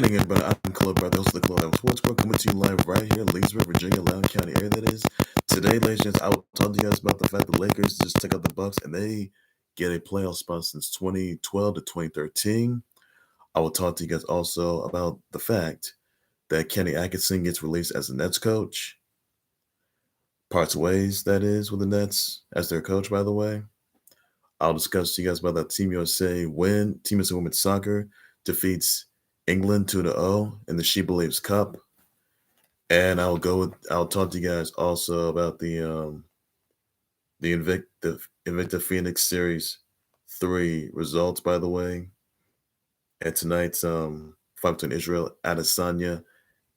good evening, everybody. I'm Club Brother, host of the Club Sports Club, coming to you live right here in Leesburg, Virginia, Loudoun County area. That is today, ladies and gents. I will talk to you guys about the fact the Lakers just took out the Bucks and they get a playoff spot since 2012 to 2013. I will talk to you guys also about the fact that Kenny Atkinson gets released as the Nets coach. Parts ways, that is, with the Nets as their coach, by the way. I'll discuss to you guys about that Team USA win. Team USA Women's Soccer defeats England 2-0 in the SheBelieves Cup. And I'll talk to you guys also about the Invicta Phoenix Series 3 results, by the way. And tonight's fight between Israel Adesanya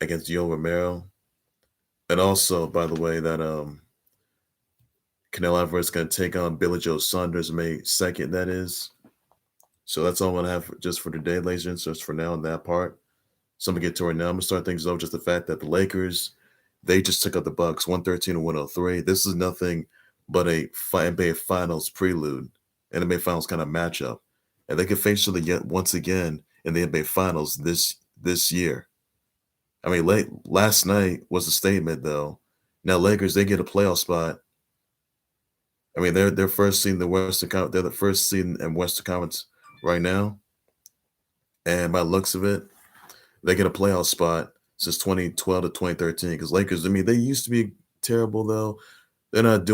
against Yo Romero. And also, by the way, that Canelo Alvarez is going to take on Billy Joe Saunders May 2nd, that is. So that's all I'm going to have just for today, ladies and gents, just for now on that part. So I'm going to get to it now. I'm going to start things off just the fact that the Lakers, they just took out the Bucks 113 to 103. This is nothing but a NBA Finals prelude, an NBA Finals kind of matchup. And they could face each other yet once again in the NBA Finals this year. I mean, last night was a statement, though. Now, Lakers, they get a playoff spot. I mean, they're first seed in the Western Conference. They're the first seed in Western Conference right now. And by the looks of it, they get a playoff spot since 2012 to 2013. Because Lakers, I mean, they used to be terrible, though. They're not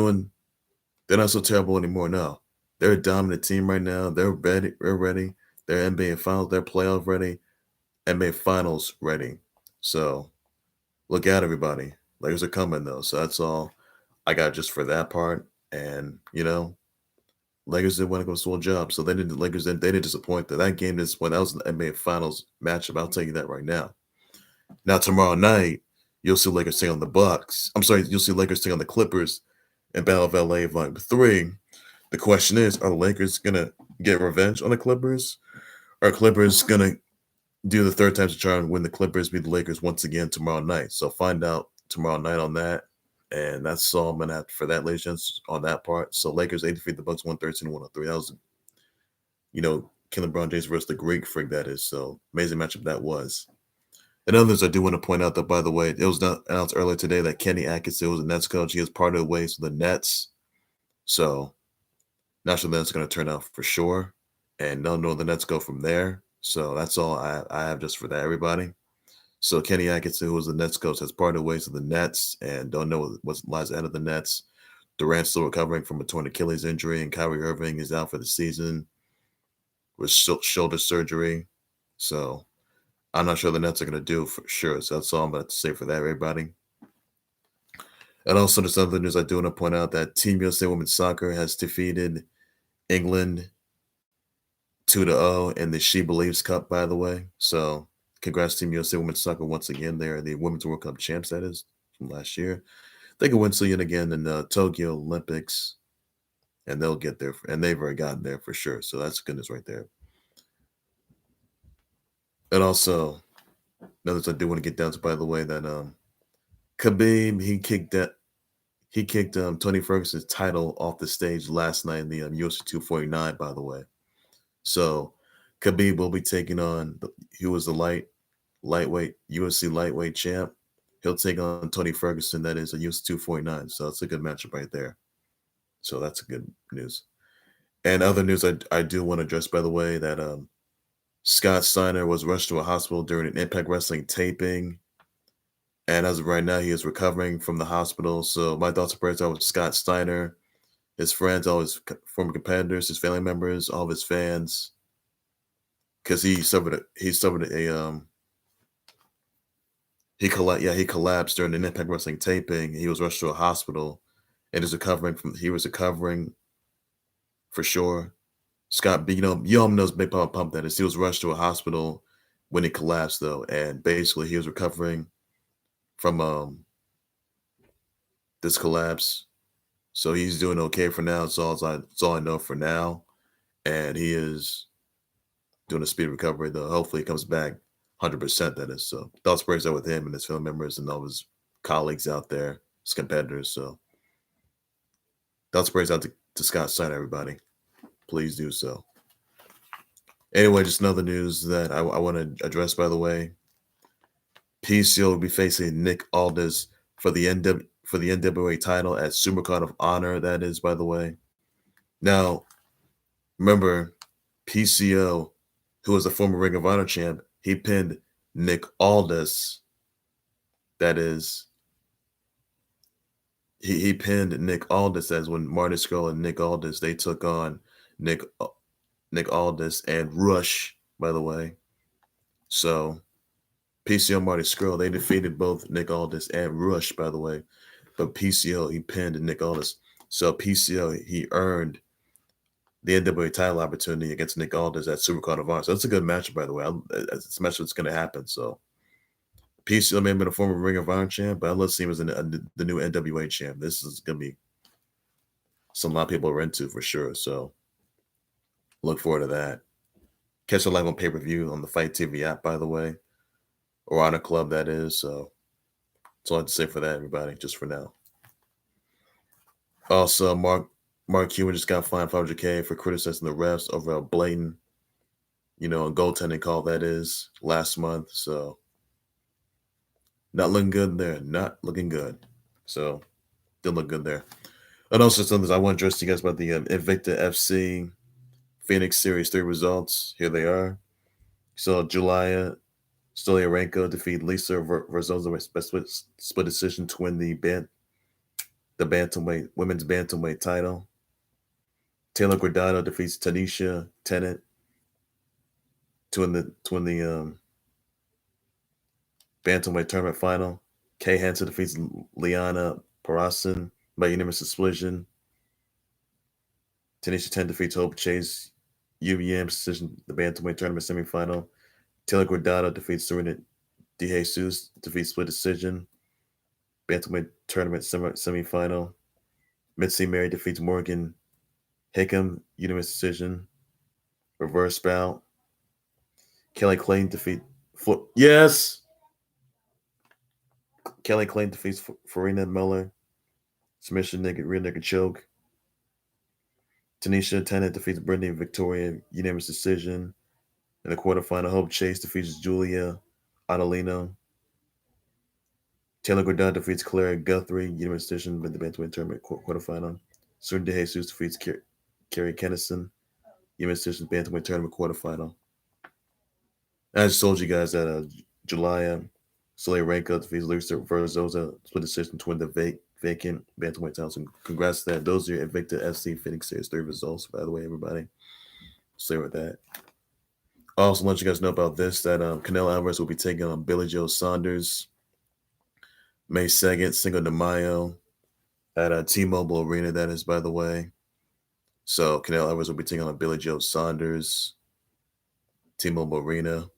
so terrible anymore now. They're a dominant team right now. They're ready. They're NBA Finals. They're playoff ready. NBA Finals ready. So look out, everybody. Lakers are coming, though. So that's all I got just for that part. And, Lakers did want to go to a job. So they didn't disappoint. That game that was an NBA Finals matchup. I'll tell you that right now. Now, tomorrow night, you'll see Lakers take on the Bucks. I'm sorry, you'll see Lakers take on the Clippers in Battle of LA Volume 3. The question is, are the Lakers going to get revenge on the Clippers? Or are Clippers going to do the third time's a charm when the Clippers beat the Lakers once again tomorrow night? So find out tomorrow night on that. And that's all I'm going to have for that, ladies and gents, on that part. So Lakers, they defeat the Bucks 113-103. That was, Killing LeBron James versus the Greek Freak, that is. So amazing matchup that was. And others, I do want to point out that, by the way, it was announced earlier today that Kenny Atkinson was the Nets coach. He is part of the ways of the Nets. So not sure that's going to turn out for sure. And don't know the Nets go from there. So that's all I have just for that, everybody. So Kenny Atkinson, who was the Nets coach, has parted ways with the Nets and don't know what lies ahead of the Nets. Durant's still recovering from a torn Achilles injury, and Kyrie Irving is out for the season with shoulder surgery. So I'm not sure the Nets are going to do for sure. So that's all I'm going to say for that, everybody. And also, there's other news I do want to point out that Team USA Women's Soccer has defeated England 2-0 in the SheBelieves Cup, by the way. So congrats, Team USA Women's Soccer, once again. They're the Women's World Cup champs, that is, from last year. They can win so yet again in the Tokyo Olympics, and they'll get there. And they've already gotten there for sure. So that's goodness right there. And also, another thing I do want to get down to, by the way, that Khabib, he kicked Tony Ferguson's title off the stage last night in the UFC 249, by the way. So Khabib will be taking on, he was the lightweight UFC lightweight champ. He'll take on Tony Ferguson, that is a UFC 249. So it's a good matchup right there. So that's good news. And other news I do want to address, by the way, that Scott Steiner was rushed to a hospital during an Impact Wrestling taping. And as of right now, he is recovering from the hospital. So my thoughts and prayers are with Scott Steiner, his friends, all his former competitors, his family members, all of his fans. Because he collapsed during an Impact Wrestling taping. He was rushed to a hospital and he was recovering for sure. Scott, you all knows Big Papa Pump, that is. He was rushed to a hospital when he collapsed, though. And basically he was recovering from this collapse. So he's doing okay for now. That's all I know for now. And he is doing a speed recovery, though. Hopefully he comes back 100%, that is. So thoughts, prayers are with him and his family members and all his colleagues out there, his competitors. So thoughts, prayers out to Scott Steiner, everybody. Please do so. Anyway, just another news that I want to address, by the way. PCO will be facing Nick Aldous for the NWA title at Supercard of Honor. That is, by the way. Now, remember, PCO, who was a former Ring of Honor champ, he pinned Nick Aldous. That is, he pinned Nick Aldous. As when Marty Scurll and Nick Aldous, they took on Nick Aldous and Rush, by the way. So PCO, Marty Scurll, they defeated both Nick Aldous and Rush, by the way. But PCO, he pinned Nick Aldous. So PCO, he earned the NWA title opportunity against Nick Aldous at Supercard of Honor. So that's a good matchup, by the way. It's a match that's going to happen. So PCO may have been a former Ring of Honor champ, but let's see him as the new NWA champ. This is going to be something a lot of people are into for sure. So look forward to that. Catch it live on pay-per-view on the Fight TV app, by the way, or Honor Club, that is. So that's all I have to say for that, everybody, just for now. Also, Mark Cuban just got fined $500K for criticizing the refs over a blatant, goaltending call, that is, last month. So not looking good there. Not looking good. So didn't look good there. And also something I want to address to you guys about the Invicta FC Phoenix Series 3 results. Here they are. So Julija Stoliarenko defeat Lisa Verzosa with split decision to win the women's bantamweight title. Taylor Guardado defeats Taneisha Tennant to win the bantamweight tournament final. Hansen defeats Liana Pirosin by unanimous decision. Taneisha Tennant defeats Hope Chase unanimous decision the bantamweight tournament semifinal. Taylor Guardado defeats Serena De Jesus, defeats split decision. Bantamweight tournament semifinal. Mitzi Mary defeats Morgan Hickam, unanimous decision. Reverse bout. Kelly Clayton defeats Yes! Kelly Clayton defeats Farina Miller. Submission rear naked choke. Taneisha Tennant defeats Brittany Victoria, unanimous decision. In the quarterfinal, Hope Chase defeats Julia Adelino. Taylor Guardado defeats Clara Guthrie, unanimous decision in the bantamweight tournament quarterfinal. Serena De Jesus defeats Kerry Kennison, unanimous decision bantamweight tournament quarterfinal. I just told you guys that Julija Stoliarenko defeats Lisa Verzosa, split decision to win the vacant bantamweight title. So congrats to that. Those are your Invicta FC Phoenix Series 3 results, by the way, everybody. Stay with that. I also want you guys to know about this, that Canelo Alvarez will be taking on Billy Joe Saunders May 2nd, Cinco de Mayo, at T-Mobile Arena, that is, by the way. So Canelo Alvarez will be taking on Billy Joe Saunders, T-Mobile Arena.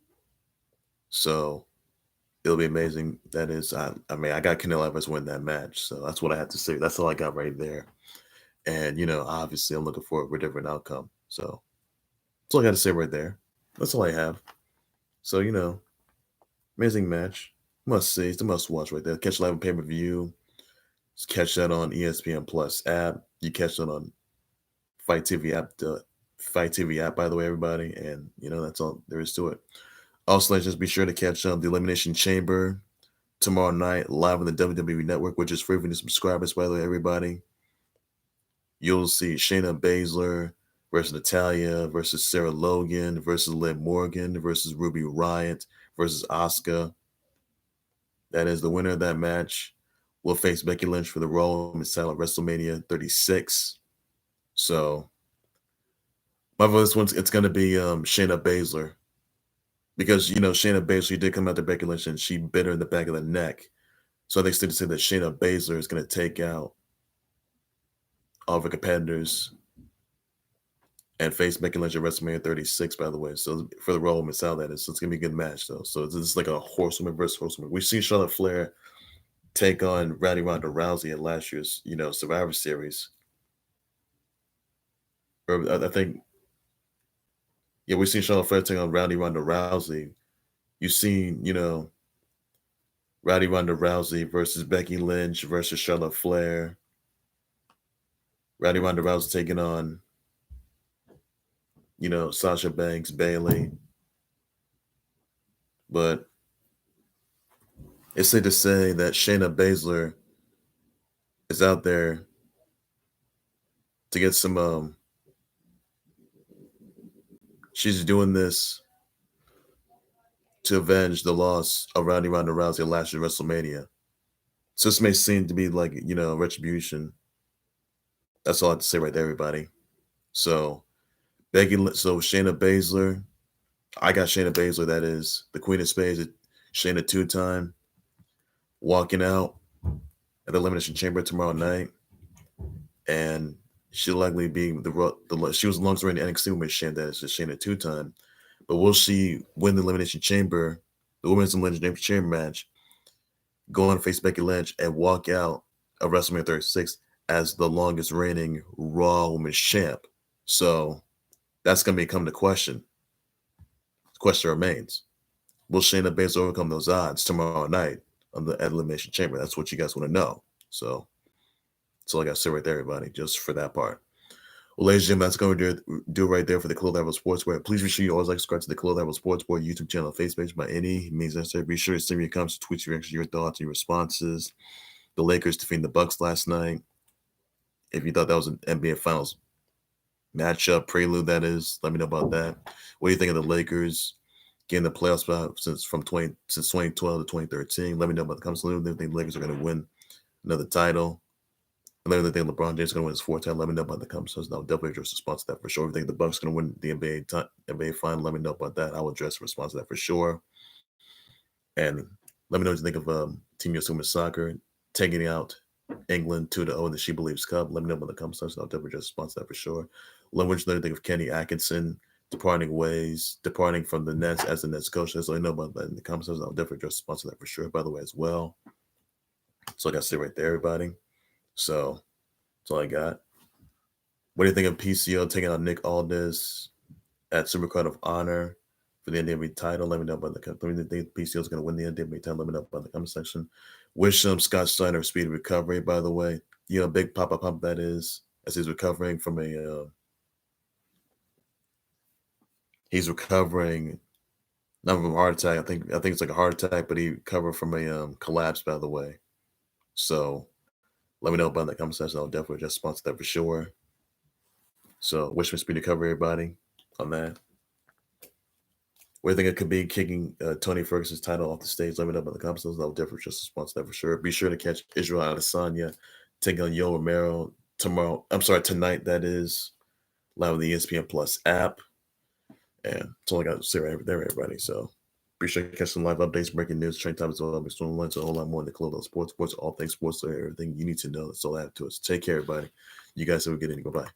So it'll be amazing. That is, I got Canelo Alvarez win that match. So that's what I have to say. That's all I got right there. And, obviously I'm looking forward for a different outcome. So that's all I got to say right there. That's all I have. So, amazing match. Must see. It's a must watch right there. Catch live on pay-per-view. Just catch that on ESPN Plus app. You catch that on Fight TV app. The Fight TV app, by the way, everybody. And, that's all there is to it. Also, just be sure to catch the Elimination Chamber tomorrow night live on the WWE Network, which is free for new subscribers, by the way, everybody. You'll see Shayna Baszler versus Natalya versus Sarah Logan versus Liv Morgan versus Ruby Riott versus Asuka. That is, the winner of that match will face Becky Lynch for the Raw Women's title at WrestleMania 36. So, my vote this one's, it's going to be Shayna Baszler. Because, Shayna Baszler did come out to Becky Lynch and she bit her in the back of the neck. So they still say that Shayna Baszler is going to take out all of her competitors and face Becky Lynch at WrestleMania 36, by the way. So for the Raw Women's title, that is. So it's going to be a good match, though. So this is like a horsewoman versus horsewoman. We've seen Charlotte Flair take on Rowdy Ronda Rousey at last year's, Survivor Series. Or I think, we've seen Charlotte Flair take on Rowdy Ronda Rousey. You've seen, Rowdy Ronda Rousey versus Becky Lynch versus Charlotte Flair. Rowdy Ronda Rousey taking on, Sasha Banks, Bayley. But It's safe to say that Shayna Baszler is out there to get some. She's doing this to avenge the loss of Ronda Rousey last year at WrestleMania. So this may seem to be like, retribution. That's all I have to say right there, everybody. So so Shayna Baszler, I got Shayna Baszler, that is the Queen of Spades, Shayna 2-time, walking out at the Elimination Chamber tomorrow night, and she'll likely be she was the longest reigning NXT woman champ, that is Shayna 2-time. But will she win the Elimination Chamber, the Women's Elimination Chamber match, go on to face Becky Lynch, and walk out of WrestleMania 36 as the longest reigning Raw Women's Champ? So that's going to become the question. The question remains: will Shayna Baszler overcome those odds tomorrow night on the Elimination Chamber? That's what you guys want to know. So that's all I got to say right there, everybody, just for that part. Well, ladies and gentlemen, that's going to do right there for the Khalil Level Sportswear. Please be sure you always subscribe to the Khalil Level Sportswear YouTube channel, Facebook page by any means necessary. Be sure to send me your comments, tweets, your reactions, your thoughts, and your responses. The Lakers defeating the Bucks last night. If you thought that was an NBA Finals matchup prelude, that is, let me know about that. What do you think of the Lakers getting the playoff spot since 2012 to 2013? Let me know about the comments. Let me know if you think the Lakers are going to win another title. And let me think LeBron James is going to win his fourth title. Let me know about the comments. I'll definitely address the response to that for sure. If you think the Bucks are going to win the NBA final, let me know about that. I will address the response to that for sure. And let me know what you think of Team USA Women's Soccer taking out England 2-0 in the SheBelieves Cup. Let me know about the comments. I'll definitely address the response to that for sure. Let me know what you think of Kenny Atkinson departing from the Nets as the Nets coach. Let me know about that in the comments. I'll definitely address the response to that for sure, by the way, as well. So I got to say right there, everybody. So that's all I got. What do you think of PCO taking out Nick Aldous at Supercard of Honor for the NWA title? Let me know about the company. Let me think PCO is going to win the NWA title. Let me know about the comment section. Wish Scott Steiner speedy recovery, by the way. Big Poppa Pump that is, as he's recovering from he's recovering not from a heart attack. I think it's like a heart attack, but he recovered from a collapse, by the way. So let me know about that comment section. I'll definitely just sponsor that for sure. So wish me speedy recovery, everybody, on that. What do you think it could be kicking Tony Ferguson's title off the stage? Let me know about the comments. I'll definitely just sponsor that for sure. Be sure to catch Israel Adesanya taking on Yo Romero tonight, that is, live on the ESPN Plus app. And that's all I got to say right there, everybody. So be sure to catch some live updates, breaking news, training times, as well. I'm exploring lunch, a whole lot more in the Clothes Sports, all things sports, everything you need to know. That's all I have to us. Take care, everybody. You guys have a good evening. Bye-bye.